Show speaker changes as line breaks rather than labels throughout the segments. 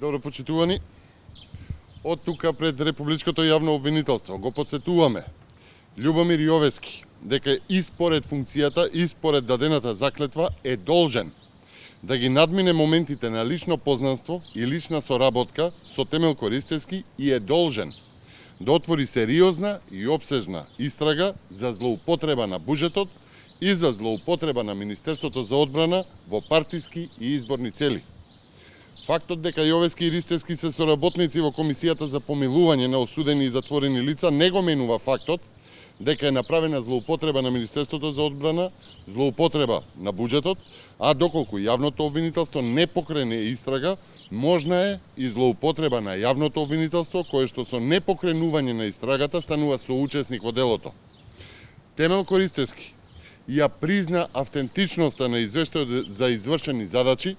Добро почитувани, од тука пред Републичкото јавно обвинителство го подсетуваме Љубомир Јовески дека и според функцијата и според дадената заклетва е должен да ги надмине моментите на лично познанство и лична соработка со Темел Користевски и е должен да отвори сериозна и опсежна истрага за злоупотреба на буџетот и за злоупотреба на Министерството за одбрана во партиски и изборни цели. Фактот дека Јовески и Ристевски се соработници во Комисијата за помилување на осудени и затворени лица не го менува фактот дека е направена злоупотреба на Министерството за одбрана, злоупотреба на буџетот, а доколку јавното обвинителство не покрене истрага, можна е и злоупотреба на јавното обвинителство, кое што со непокренување на истрагата станува соучесник во делото. Темел Користевски ја призна автентичноста на извештајот за извршени задачи,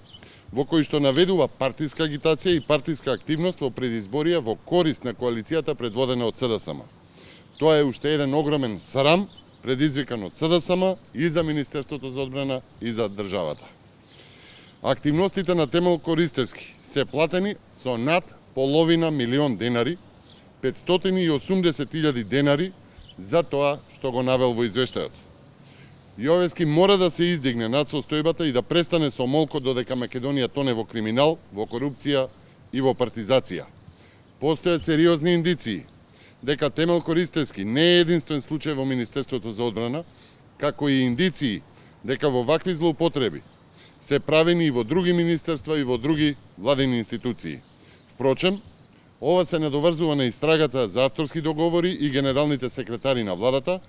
во кој што наведува партиска агитација и партиска активност во предизборија во корист на коалицијата предводена од СДСМ. Тоа е уште еден огромен срам предизвикан од СДСМ и за Министерството за одбрана и за државата. Активностите на Темел Користевски се платени со над половина милион денари, 580.000 денари за тоа што го навел во извештајот. Јовески мора да се издигне над состојбата и да престане со молкот додека Македонија тоне во криминал, во корупција и во партизација. Постојат сериозни индиции дека Темел Користевски не е единствен случај во Министерството за одбрана, како и индиции дека во вакви злоупотреби се правени и во други министерства и во други владени институции. Впрочем, ова се надоврзува на истрагата за авторски договори и генералните секретари на владата,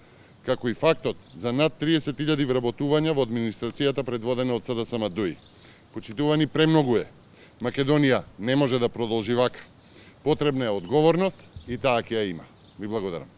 како и фактот за над 30.000 вработувања во администрацијата предводена од СДСМ ДУИ. Почитувани, премногу е. Македонија не може да продолжи вака. Потребна е одговорност и таа ќе ја има. Ви благодарам.